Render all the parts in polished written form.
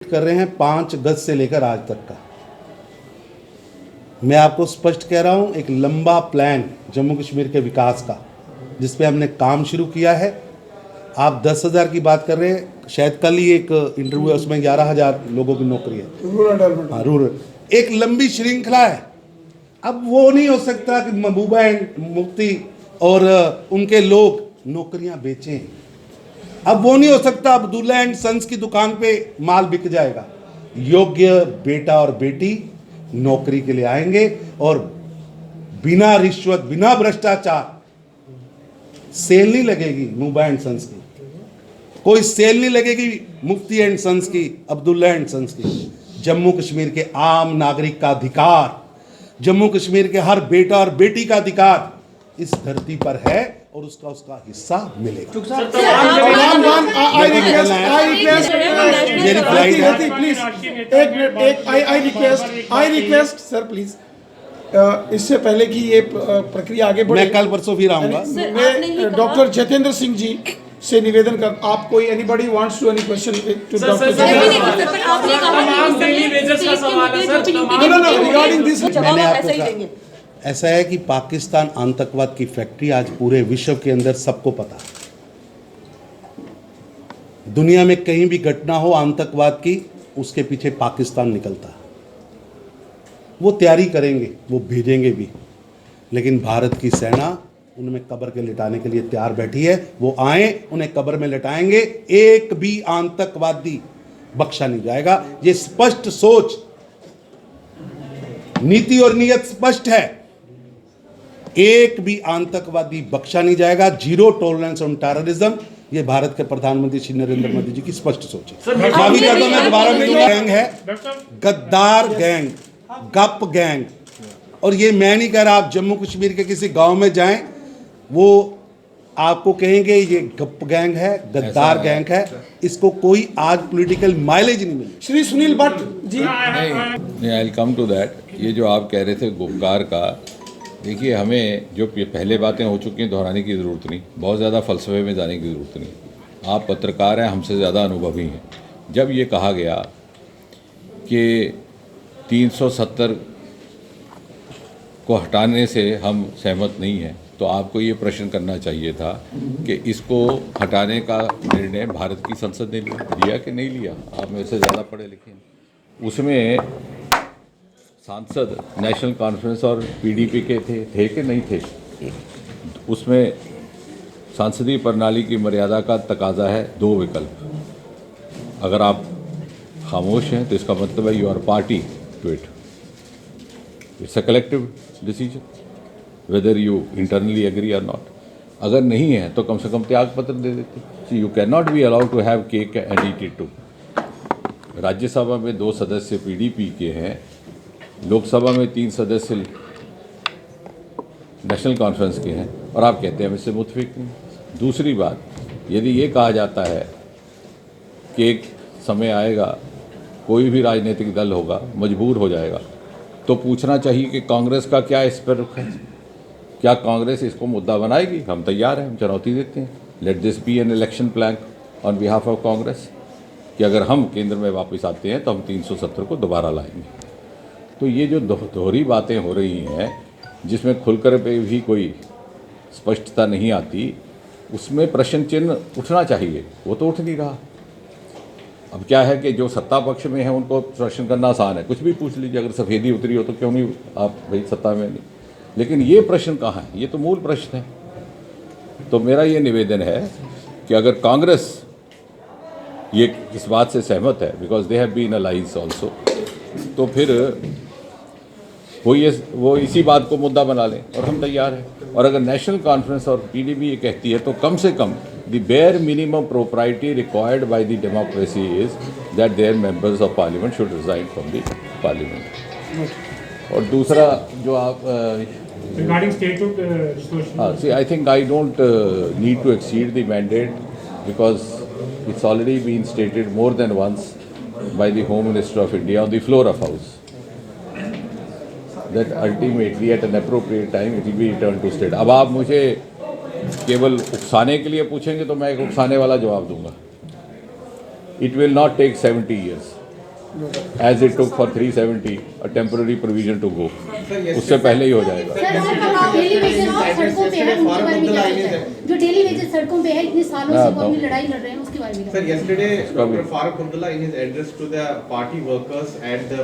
कर रहे हैं 5 गज से लेकर आज तक का। मैं आपको स्पष्ट कह रहा हूं, एक लंबा प्लान जम्मू कश्मीर के विकास का जिस पे हमने काम शुरू किया है। आप 10,000 की बात कर रहे हैं, शायद कल ही एक इंटरव्यू है, उसमें 11,000 लोगों की नौकरी है, हाँ रूरल। एक लंबी श्रृंखला है। अब वो नहीं हो सकता कि महबूबा एंड मुफ्ती और उनके लोग नौकरियां बेचें। अब वो नहीं हो सकता अब्दुल्ला एंड सन्स की दुकान पे माल बिक जाएगा। योग्य बेटा और बेटी नौकरी के लिए आएंगे और बिना रिश्वत, बिना भ्रष्टाचार सेल नहीं लगेगी महबूबा एंड सन्स की, कोई सेल नहीं लगेगी मुफ्ती एंड सन्स की, अब्दुल्ला एंड सन्स की। जम्मू कश्मीर के आम नागरिक का अधिकार, जम्मू कश्मीर के हर बेटा और बेटी का अधिकार इस धरती पर है और उसका हिस्सा मिलेगा। सर प्लीज, इससे पहले कि ये प्रक्रिया आगे बढ़े, मैं कल परसों फिर आऊंगा। मैं डॉक्टर जितेंद्र सिंह जी से निवेदन कर, आप कोई anybody wants to any question to doctor regarding this? मैंने आपको कहा ऐसा है कि पाकिस्तान आतंकवाद की फैक्ट्री आज पूरे विश्व के अंदर सबको पता है। दुनिया में कहीं भी घटना हो आतंकवाद की, उसके पीछे पाकिस्तान निकलता है। वो तैयारी करेंगे, वो भेजेंगे भी, लेकिन भारत की सेना उनमें कब्र के लिटाने के लिए तैयार बैठी है। वो आए, उन्हें कब्र में लिटाएंगे। एक भी आतंकवादी बख्शा नहीं जाएगा। ये स्पष्ट सोच, नीति और नीयत स्पष्ट है। एक भी आतंकवादी बख्शा नहीं जाएगा। जीरो टॉलरेंस ऑन टेररिज्म, ये भारत के प्रधानमंत्री श्री नरेंद्र मोदी जी की स्पष्ट सोच है। माफी चाहता हूं, मैं दोबारा गैंग है, गद्दार गैंग, गप गैंग। और ये मैं नहीं कह रहा, आप जम्मू कश्मीर के किसी गांव में जाएं, वो आपको कहेंगे ये गप गैंग है, गद्दार गैंग है। इसको कोई आज पॉलिटिकल माइलेज नहीं मिली। श्री सुनील भट्ट जी, नहीं, I will come to that. ये जो आप कह रहे थे गुपकार का, देखिए हमें जो पहले बातें हो चुकी हैं दोहराने की ज़रूरत नहीं, बहुत ज़्यादा फ़लसफ़े में जाने की ज़रूरत नहीं। आप पत्रकार हैं, हमसे ज़्यादा अनुभवी हैं। जब ये कहा गया कि 370 को हटाने से हम सहमत नहीं हैं, तो आपको ये प्रश्न करना चाहिए था कि इसको हटाने का निर्णय भारत की संसद ने लिया कि नहीं लिया। आप मेरे से ज़्यादा पढ़े लिखे हैं। उसमें सांसद नेशनल कॉन्फ्रेंस और पीडीपी के थे कि नहीं थे? उसमें सांसदीय प्रणाली की मर्यादा का तकाजा है 2 विकल्प। अगर आप खामोश हैं तो इसका मतलब है you are party to it. It's a collective decision whether you internally agree और नॉट। अगर नहीं है तो कम से कम त्याग पत्र दे देते। You can not be allowed to have cake and eat it to. Rajya Sabha में 2 सदस्य पीडीपी के हैं, लोकसभा में 3 सदस्य नेशनल कॉन्फ्रेंस के हैं, और आप कहते हैं इससे मुतफिक नहीं। दूसरी बात, यदि ये कहा जाता है कि एक समय आएगा कोई भी राजनीतिक दल होगा मजबूर हो जाएगा, तो पूछना चाहिए कि कांग्रेस का क्या इस पर रुख है। क्या कांग्रेस इसको मुद्दा बनाएगी? हम तैयार हैं, हम चुनौती देते हैं। Let this be an election plan on behalf of Congress कि अगर हम केंद्र में वापस आते हैं तो हम 370 को दोबारा लाएंगे। तो ये जो दोहरी बातें हो रही हैं, जिसमें खुलकर पे भी कोई स्पष्टता नहीं आती, उसमें प्रश्न चिन्ह उठना चाहिए। वो तो उठ नहीं रहा। अब क्या है कि जो सत्ता पक्ष में है उनको प्रश्न करना आसान है, कुछ भी पूछ लीजिए। अगर सफ़ेदी उतरी हो तो क्यों नहीं आप भाई सत्ता में नहीं। लेकिन ये प्रश्न कहाँ है? ये तो मूल प्रश्न है। तो मेरा ये निवेदन है कि अगर कांग्रेस ये इस बात से सहमत है, because they have been allies also, तो फिर वो इसी बात को मुद्दा बना लें और हम तैयार हैं। और अगर नेशनल कॉन्फ्रेंस और पीडीपी ये कहती है तो कम से come the bare minimum propriety required by the democracy is that there members of parliament should resign from the parliament. और दूसरा जो आप regarding statehood discussion, see, I think I don't need to exceed the mandate because it's already been stated more than once by the Home Minister of India on the floor of House that ultimately at an appropriate time it will be returned to state. अब आप मुझे केवल उकसाने के लिए पूछेंगे तो मैं एक उकसाने वाला जवाब दूंगा। It will not take 70 years. As it took for 370 a temporary provision to go, उससे पहले ही हो जाएगा। डेली वेजेस सड़कों पे है, उनके बारे में क्या सोचा है? जो डेली वेजेस सड़कों पे है, इतने सालों से वो अपनी लड़ाई लड़ रहे हैं, उसके बारे में। Sir, yesterday, Dr. Farooq Abdullah, in his address to the party workers at the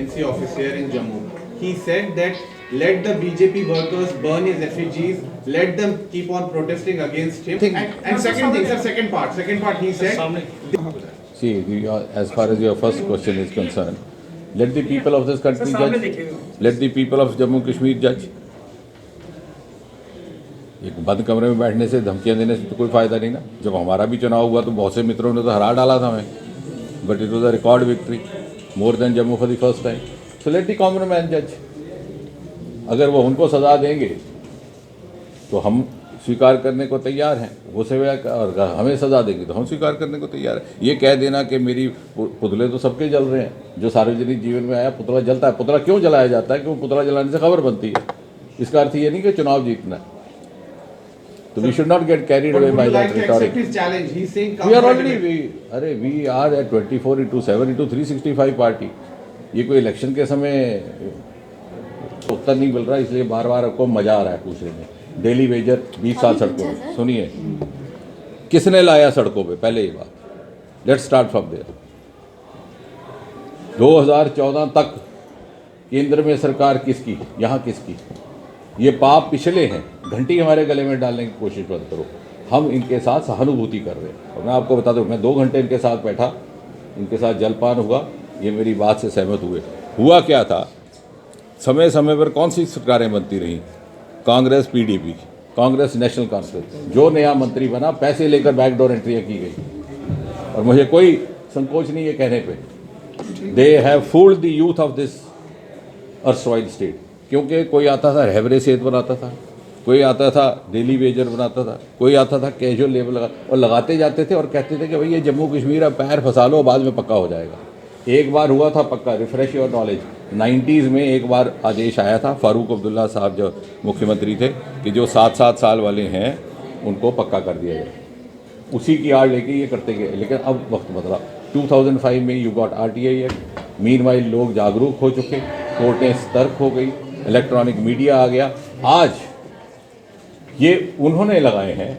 NC office here in Jammu, he said that let the BJP workers burn his effigies, let them keep on protesting against him. And second thing, sir, second part, he said. See, as far as your first question is concerned, let the people of this country judge. Let the people of Jammu Kashmir judge. एक बंद कमरे में बैठने से, धमकियां देने से तो कोई फायदा नहीं ना। जब हमारा भी चुनाव हुआ तो बहुत से मित्रों ने तो हरा डाला था हमें, but it was a record victory, more than Jammu for the first time. So let the common man जज। अगर वो उनको सजा देंगे तो हम स्वीकार करने को तैयार हैं, वो सेवा, और हमें सजा देंगे तो हम स्वीकार करने को तैयार हैं। ये कह देना कि मेरी पुतले तो सबके जल रहे हैं, जो सार्वजनिक जीवन में आया पुतला जलता है। पुतला क्यों जलाया जाता है? क्यों पुतला जलाने से खबर बनती है। इसका अर्थ ये नहीं कि चुनाव जीतना है। तो we should not get carried away by that rhetoric. We are already, अरे वी आर एट 24/7/365 पार्टी। ये कोई इलेक्शन के समय उत्तर नहीं मिल रहा, इसलिए बार बार आपको मजा आ रहा है पूछने में। डेली वेजर 20 साल सड़कों पे, सुनिए किसने लाया सड़कों पे? पहले ये बात, लेट्स स्टार्ट फ्रॉम देयर। 2014 तक केंद्र में सरकार किसकी, यहाँ किसकी? ये पाप पिछले हैं, घंटी हमारे गले में डालने की कोशिश मत करो। हम इनके साथ सहानुभूति कर रहे हैं। और मैं आपको बता दूं, मैं 2 घंटे इनके साथ बैठा, इनके साथ जलपान हुआ, ये मेरी बात से सहमत हुए। हुआ क्या था, समय समय पर कौन सी सरकारें बनती रहीं? Congress PDP, Congress national conference. जो नया मंत्री बना, पैसे लेकर बैकडोर एंट्रियाँ की गई। और मुझे कोई संकोच नहीं है कहने पे, they have fooled the youth of this erstwhile state. क्योंकि कोई आता था रहबरे सेहत बनाता था, कोई आता था डेली वेजर बनाता था, कोई आता था कैजुअल लेबर लगा, और लगाते जाते थे और कहते थे कि भाई ये जम्मू कश्मीर अब पैर फंसा लो, बाद में पक्का हो जाएगा। एक बार हुआ था पक्का, रिफ्रेश योर नॉलेज, 90s में एक बार आदेश आया था, फारूक अब्दुल्ला साहब जो मुख्यमंत्री थे, कि जो 7-7 साल वाले हैं उनको पक्का कर दिया जाए। उसी की आड़ लेके ये करते गए, लेकिन अब वक्त बदला। 2005 में you got RTI act. Meanwhile लोग जागरूक हो चुके, कोर्टें सतर्क हो गई, इलेक्ट्रॉनिक मीडिया आ गया। आज ये उन्होंने लगाए हैं।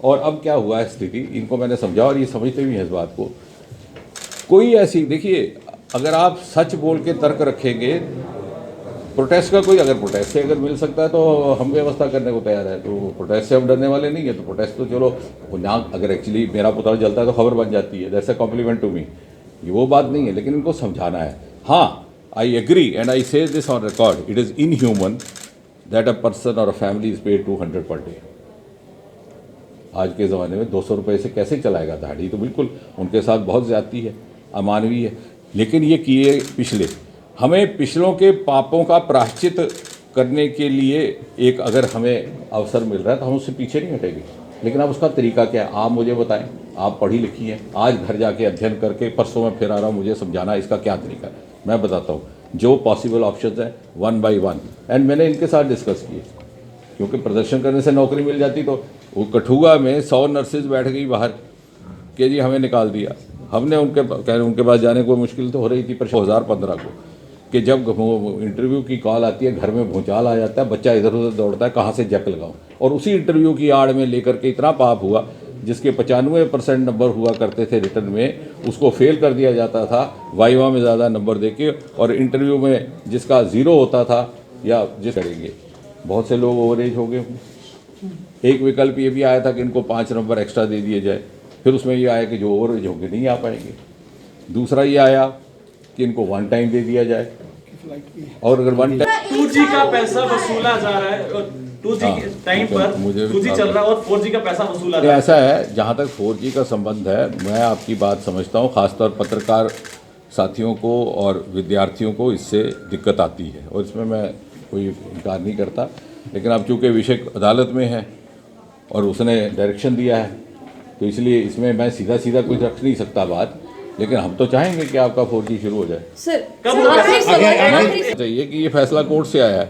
और अब क्या हुआ है स्थिति, इनको मैंने समझा और ये समझते भी हैं इस बात को। कोई ऐसी, देखिए, अगर आप सच बोल के तर्क रखेंगे, प्रोटेस्ट का कोई, अगर प्रोटेस्ट से अगर मिल सकता है तो हम व्यवस्था करने को तैयार है। तो प्रोटेस्ट से हम डरने वाले नहीं है। तो प्रोटेस्ट तो चलो ना, अगर एक्चुअली मेरा पुतला जलता है तो खबर बन जाती है, that's a compliment to me, ये वो बात नहीं है। लेकिन इनको समझाना है। हाँ, आई एग्री एंड आई से this on record, it is inhuman that a person और a family is paid 200 per day. आज के ज़माने में 200 रुपये से कैसे चलाएगा दहाड़ी? तो बिल्कुल उनके साथ बहुत ज़्यादती है, अमानवीय है। लेकिन ये किए पिछले, हमें पिछलों के पापों का प्रायश्चित करने के लिए एक अगर हमें अवसर मिल रहा है तो हम उससे पीछे नहीं हटेंगे। लेकिन अब उसका तरीका क्या है, आप मुझे बताएं। आप पढ़ी लिखी हैं, आज घर जाके अध्ययन करके परसों में फिर आ रहा हूँ मुझे समझाना इसका क्या तरीका है। मैं बताता हूँ जो पॉसिबल ऑप्शंस हैं, 1 by 1, एंड मैंने इनके साथ डिस्कस किए। क्योंकि प्रदर्शन करने से नौकरी मिल जाती, तो वो कठुआ में 100 नर्सेज बैठ गई बाहर कि जी हमें निकाल दिया। हमने उनके पास जाने को मुश्किल तो हो रही थी, पर 2015 को कि जब इंटरव्यू की कॉल आती है, घर में भूचाल आ जाता है, बच्चा इधर उधर दौड़ता है, कहाँ से जैक लगाऊं। और उसी इंटरव्यू की आड़ में लेकर के इतना पाप हुआ, जिसके 95% नंबर हुआ करते थे रिटर्न में, उसको फेल कर दिया जाता था वाइवा में ज़्यादा नंबर देके, और इंटरव्यू में जिसका 0 होता था या जिस करेंगे। बहुत से लोग ओवरेज हो गए। एक विकल्प ये भी आया था कि इनको 5 नंबर एक्स्ट्रा दे दिए जाए। फिर उसमें ये आया कि जो ओवरेज होंगे नहीं आ पाएंगे। दूसरा ये आया कि इनको 1 टाइम दे दिया जाए, और अगर 1 टाइम 2G का पैसा वसूला जा रहा है, और 2G टाइम पर 2G चल रहा है और 4G का पैसा वसूला जा रहा है। ऐसा है, जहाँ तक 4G का संबंध है, मैं आपकी बात समझता हूँ। ख़ासतौर पत्रकार साथियों को और विद्यार्थियों को इससे दिक्कत आती है, और इसमें मैं कोई इनकार नहीं करता। लेकिन अब चूँकि विषय अदालत में है और उसने डायरेक्शन दिया है, तो इसलिए इसमें मैं सीधा सीधा कुछ रख नहीं सकता बात। लेकिन हम तो चाहेंगे कि आपका 4G शुरू हो जाए। सर, चाहिए कि ये फैसला कोर्ट से आया है,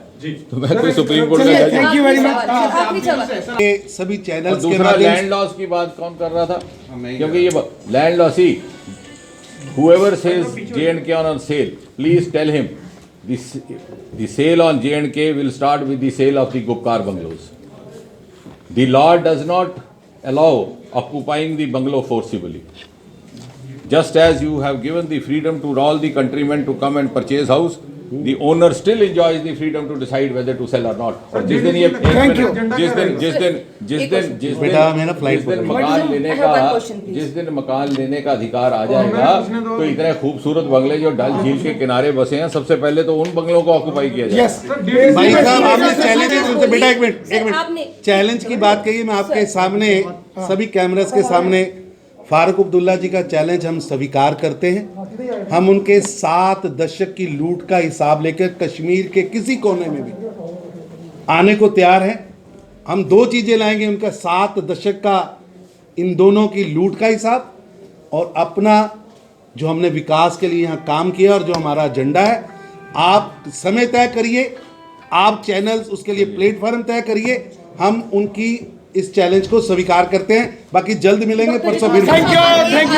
तो मैं कोई सुप्रीम कोर्ट का जज। Thank you very much. ये सभी चैनल्स के दूसरा माध्यम लैंड लॉस की बात कौन कर रहा था? क्योंकि ये land loss he whoever says J&K on sale, please tell him the sale on J&K will start with the sale of the Gupkar bungalows. The law does not allow occupying the bungalow forcibly. Just as you have given the freedom to all the countrymen to come and purchase house, the owner still enjoys the freedom to decide whether to sell or not. और जिस दिन ये Thank you. बेटा, मेरा flight जिस दिन पकड़ो। मकान लेने का जिस दिन मकान लेने का अधिकार आ जाएगा तो इतने खूबसूरत बंगले जो डल झील के किनारे बसे हैं सबसे पहले तो उन बंगलों को ऑक्युपाई किया जाए। Yes. भाई साहब आपने चैलेंज बेटा एक मिनट चैलेंज की बात कही। मैं आपके सामने सभी कैमरास के सामने फारूक अब्दुल्ला जी का चैलेंज हम स्वीकार करते हैं। हम उनके 7 दशक की लूट का हिसाब लेकर कश्मीर के किसी कोने में भी आने को तैयार हैं। हम 2 चीजें लाएंगे, उनका 7 दशक का इन दोनों की लूट का हिसाब और अपना जो हमने विकास के लिए यहाँ काम किया और जो हमारा एजेंडा है। आप समय तय करिए, आप चैनल्स उसके लिए प्लेटफॉर्म तय करिए। हम उनकी इस चैलेंज को स्वीकार करते हैं। बाकी जल्द मिलेंगे, परसों फिर Thank you.